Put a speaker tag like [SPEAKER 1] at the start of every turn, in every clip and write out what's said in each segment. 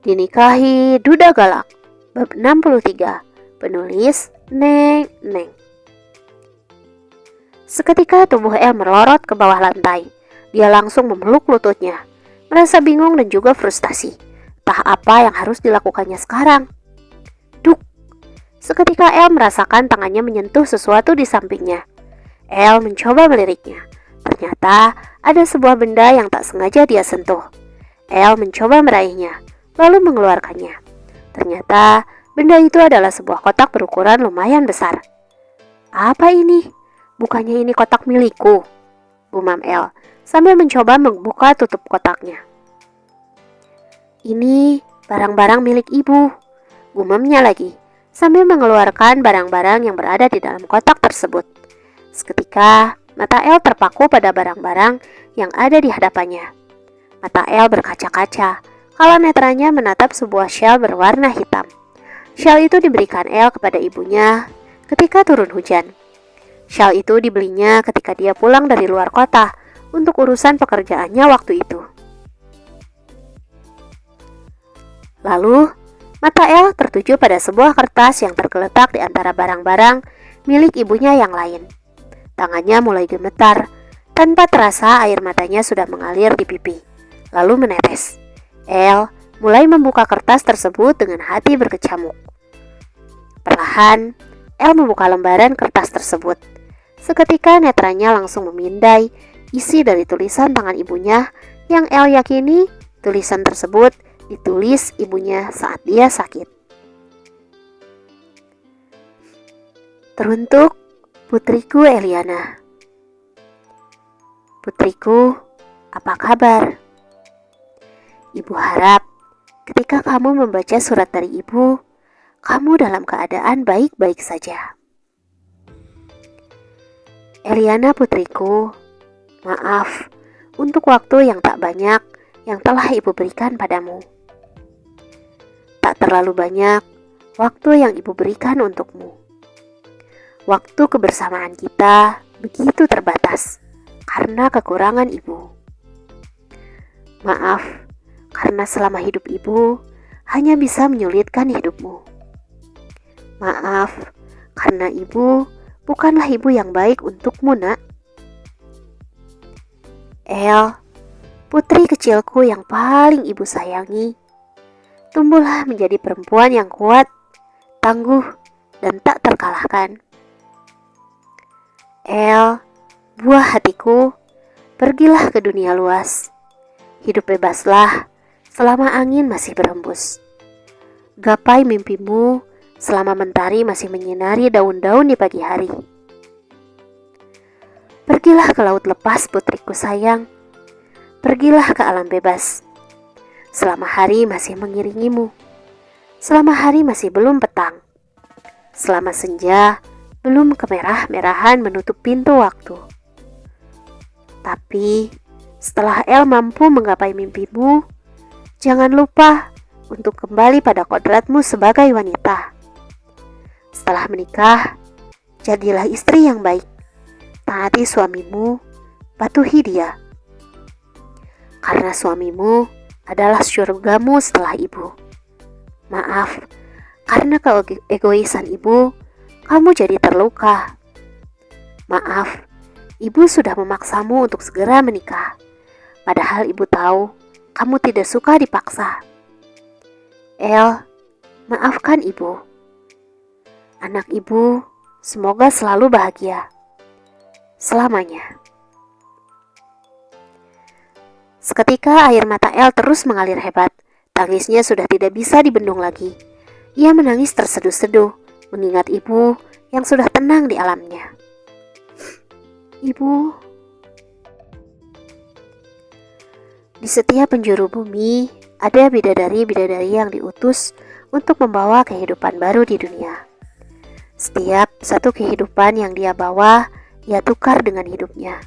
[SPEAKER 1] Dinikahi Duda Galak. Bab 63. Penulis Neng Neng. Seketika tubuh El melorot ke bawah lantai. Dia langsung memeluk lututnya, merasa bingung dan juga frustasi. Entah apa yang harus dilakukannya sekarang. Duk! Seketika El merasakan tangannya menyentuh sesuatu di sampingnya. El mencoba meliriknya. Ternyata ada sebuah benda yang tak sengaja dia sentuh. El mencoba meraihnya, lalu mengeluarkannya. Ternyata benda itu adalah sebuah kotak berukuran lumayan besar. Apa ini? Bukannya ini kotak milikku, gumam El sambil mencoba membuka tutup kotaknya. Ini barang-barang milik ibu, gumamnya lagi sambil mengeluarkan barang-barang yang berada di dalam kotak tersebut. Seketika mata El terpaku pada barang-barang yang ada di hadapannya. Mata El berkaca-kaca kalau netranya menatap sebuah syal berwarna hitam. Syal itu diberikan El kepada ibunya ketika turun hujan. Syal itu dibelinya ketika dia pulang dari luar kota untuk urusan pekerjaannya waktu itu. Lalu, mata El tertuju pada sebuah kertas yang tergeletak di antara barang-barang milik ibunya yang lain. Tangannya mulai gemetar, tanpa terasa air matanya sudah mengalir di pipi, lalu menetes. El mulai membuka kertas tersebut dengan hati berkecamuk. Perlahan, El membuka lembaran kertas tersebut. Seketika netranya langsung memindai isi dari tulisan tangan ibunya yang El yakini tulisan tersebut ditulis ibunya saat dia sakit. Teruntuk putriku Eliana. Putriku, apa kabar? Ibu harap ketika kamu membaca surat dari ibu, kamu dalam keadaan baik-baik saja. Eliana putriku, maaf untuk waktu yang tak banyak yang telah ibu berikan padamu. Tak terlalu banyak waktu yang ibu berikan untukmu. Waktu kebersamaan kita begitu terbatas karena kekurangan ibu. Maaf, karena selama hidup ibu hanya bisa menyulitkan hidupmu. Maaf, karena ibu bukanlah ibu yang baik untukmu, nak. El, putri kecilku yang paling ibu sayangi, tumbuhlah menjadi perempuan yang kuat, tangguh, dan tak terkalahkan. El, buah hatiku, pergilah ke dunia luas. Hidup bebaslah selama angin masih berhembus. Gapai mimpimu selama mentari masih menyinari daun-daun di pagi hari. Pergilah ke laut lepas putriku sayang. Pergilah ke alam bebas. Selama hari masih mengiringimu. Selama hari masih belum petang. Selama senja belum kemerah-merahan menutup pintu waktu. Tapi setelah El mampu menggapai mimpimu, jangan lupa untuk kembali pada kodratmu sebagai wanita. Setelah menikah, jadilah istri yang baik. Taati suamimu, patuhi dia. Karena suamimu adalah syurgamu setelah ibu. Maaf, karena keegoisan ibu, kamu jadi terluka. Maaf, ibu sudah memaksamu untuk segera menikah. Padahal ibu tahu kamu tidak suka dipaksa. El, maafkan ibu. Anak ibu semoga selalu bahagia selamanya. Seketika air mata El terus mengalir hebat. Tangisnya sudah tidak bisa dibendung lagi. Ia menangis terseduh-seduh mengingat ibu yang sudah tenang di alamnya. Ibu, di setiap penjuru bumi ada bidadari-bidadari yang diutus untuk membawa kehidupan baru di dunia. Setiap satu kehidupan yang dia bawa, ia tukar dengan hidupnya.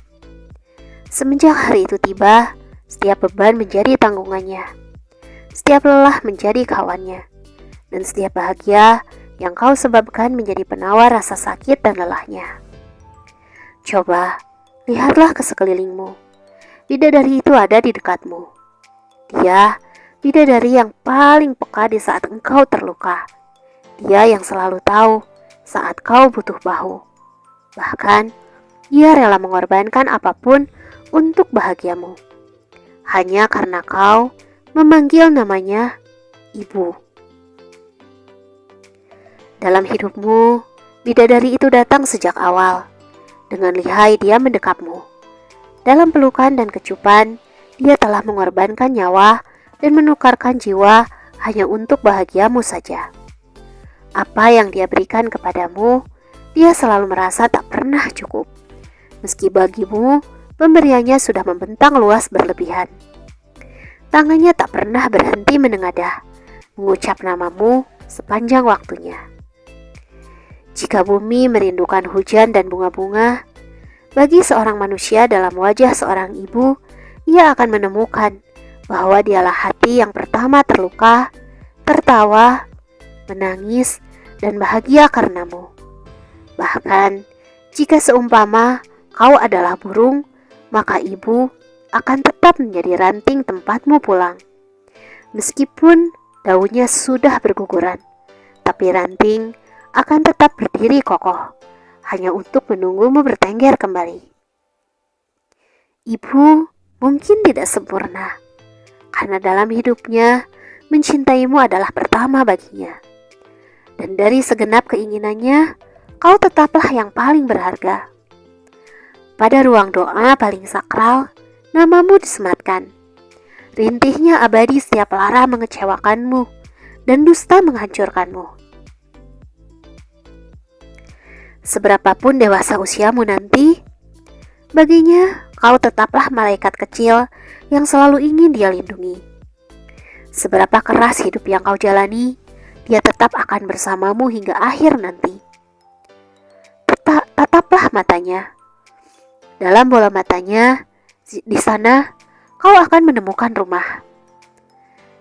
[SPEAKER 1] Semenjak hari itu tiba, setiap beban menjadi tanggungannya. Setiap lelah menjadi kawannya. Dan setiap bahagia yang kau sebabkan menjadi penawar rasa sakit dan lelahnya. Coba, lihatlah ke sekelilingmu. Bidadari itu ada di dekatmu. Dia bidadari yang paling peka di saat engkau terluka. Dia yang selalu tahu saat kau butuh bahu. Bahkan, ia rela mengorbankan apapun untuk bahagiamu. Hanya karena kau memanggil namanya ibu. Dalam hidupmu, bidadari itu datang sejak awal. Dengan lihai dia mendekapmu. Dalam pelukan dan kecupan, dia telah mengorbankan nyawa dan menukarkan jiwa hanya untuk bahagiamu saja. Apa yang dia berikan kepadamu, dia selalu merasa tak pernah cukup. Meski bagimu, pemberiannya sudah membentang luas berlebihan. Tangannya tak pernah berhenti menengadah, mengucap namamu sepanjang waktunya. Jika bumi merindukan hujan dan bunga-bunga, bagi seorang manusia dalam wajah seorang ibu, ia akan menemukan bahwa dialah hati yang pertama terluka, tertawa, menangis, dan bahagia karenamu. Bahkan, jika seumpama kau adalah burung, maka ibu akan tetap menjadi ranting tempatmu pulang. Meskipun daunnya sudah berguguran, tapi ranting akan tetap berdiri kokoh, hanya untuk menunggumu bertengger kembali. Ibu mungkin tidak sempurna, karena dalam hidupnya mencintaimu adalah pertama baginya. Dan dari segenap keinginannya, kau tetaplah yang paling berharga. Pada ruang doa paling sakral, namamu disematkan. Rintihnya abadi setiap lara mengecewakanmu dan dusta menghancurkanmu. Seberapapun dewasa usiamu nanti, baginya kau tetaplah malaikat kecil yang selalu ingin dia lindungi. Seberapa keras hidup yang kau jalani, dia tetap akan bersamamu hingga akhir nanti. Tataplah matanya. Dalam bola matanya, di sana kau akan menemukan rumah.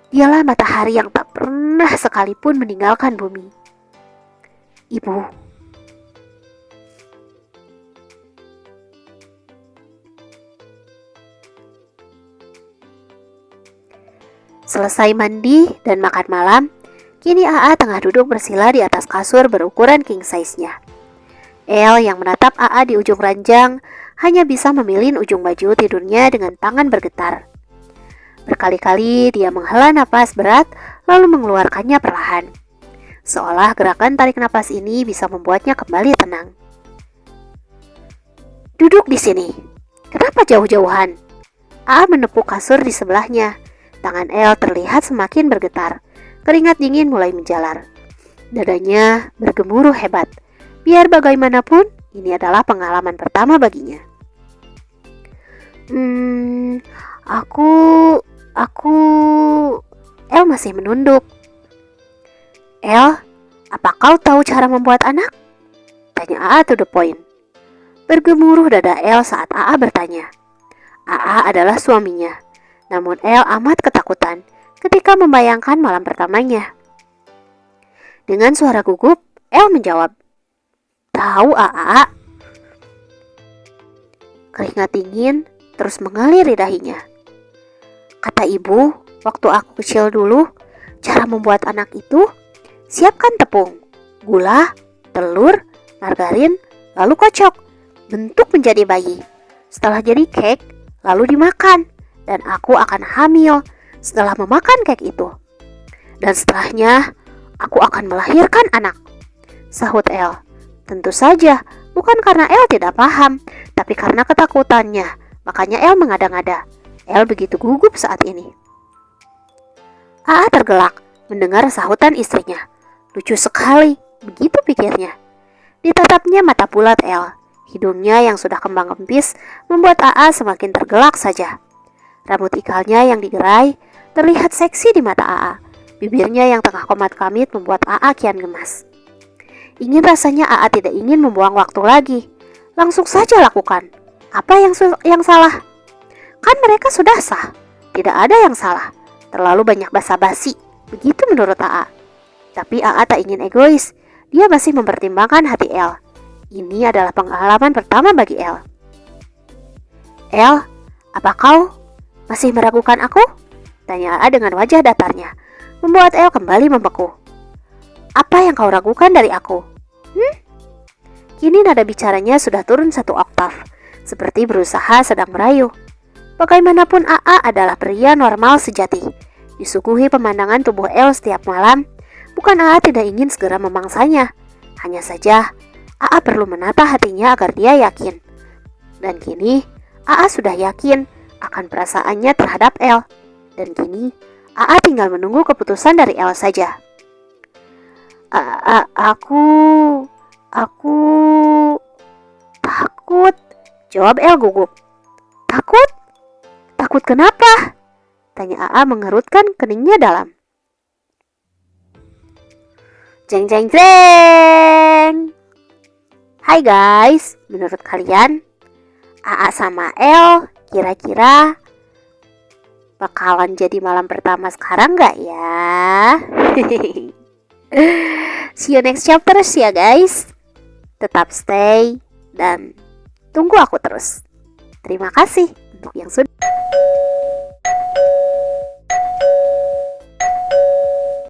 [SPEAKER 1] Dialah matahari yang tak pernah sekalipun meninggalkan bumi. Ibu. Selesai mandi dan makan malam, kini AA tengah duduk bersila di atas kasur berukuran king size-nya. El yang menatap AA di ujung ranjang hanya bisa memilih ujung baju tidurnya dengan tangan bergetar. Berkali-kali dia menghela napas berat lalu mengeluarkannya perlahan. Seolah gerakan tarik napas ini bisa membuatnya kembali tenang. Duduk di sini. Kenapa jauh-jauhan? AA menepuk kasur di sebelahnya. Tangan El terlihat semakin bergetar. Keringat dingin mulai menjalar. Dadanya bergemuruh hebat. Biar bagaimanapun, ini adalah pengalaman pertama baginya. Aku... El masih menunduk. El, apa kau tahu cara membuat anak? Tanya AA to the point. Bergemuruh dada El saat AA bertanya. AA adalah suaminya. Namun El amat ketakutan ketika membayangkan malam pertamanya. Dengan suara gugup, El menjawab, "Tahu AA." Keringat dingin terus mengalir di dahinya. Kata ibu, waktu aku kecil dulu, cara membuat anak itu, siapkan tepung, gula, telur, margarin, lalu kocok, bentuk menjadi bayi. Setelah jadi cake, lalu dimakan. Dan aku akan hamil setelah memakan kek itu. Dan setelahnya, aku akan melahirkan anak. Sahut El. Tentu saja, bukan karena El tidak paham, tapi karena ketakutannya. Makanya El mengada-ngada. El begitu gugup saat ini. AA tergelak mendengar sahutan istrinya. Lucu sekali, begitu pikirnya. Ditatapnya mata bulat El. Hidungnya yang sudah kembang kempis membuat AA semakin tergelak saja. Rambut ikalnya yang digerai terlihat seksi di mata AA. Bibirnya yang tengah komat kamit membuat AA kian gemas. Ingin rasanya AA tidak ingin membuang waktu lagi. Langsung saja lakukan. Apa yang salah? Kan mereka sudah sah. Tidak ada yang salah. Terlalu banyak basa-basi. Begitu menurut AA. Tapi AA tak ingin egois. Dia masih mempertimbangkan hati El. Ini adalah pengalaman pertama bagi El. El, apa kau masih meragukan aku? Tanya AA dengan wajah datarnya, membuat El kembali membeku. Apa yang kau ragukan dari aku? Kini nada bicaranya sudah turun 1 oktav, seperti berusaha sedang merayu. Bagaimanapun AA adalah pria normal sejati. Disuguhi pemandangan tubuh El setiap malam, bukan AA tidak ingin segera memangsanya. Hanya saja, AA perlu menata hatinya agar dia yakin. Dan kini, AA sudah yakin akan perasaannya terhadap El. Dan kini, AA tinggal menunggu keputusan dari El saja. Aku takut, jawab El gugup. Takut? Takut kenapa? Tanya AA mengerutkan keningnya dalam. Jeng jeng jeng. Hai guys, menurut kalian AA sama El kira-kira bakalan jadi malam pertama sekarang gak ya? See you next chapter ya guys. Tetap stay dan tunggu aku terus. Terima kasih untuk yang sudah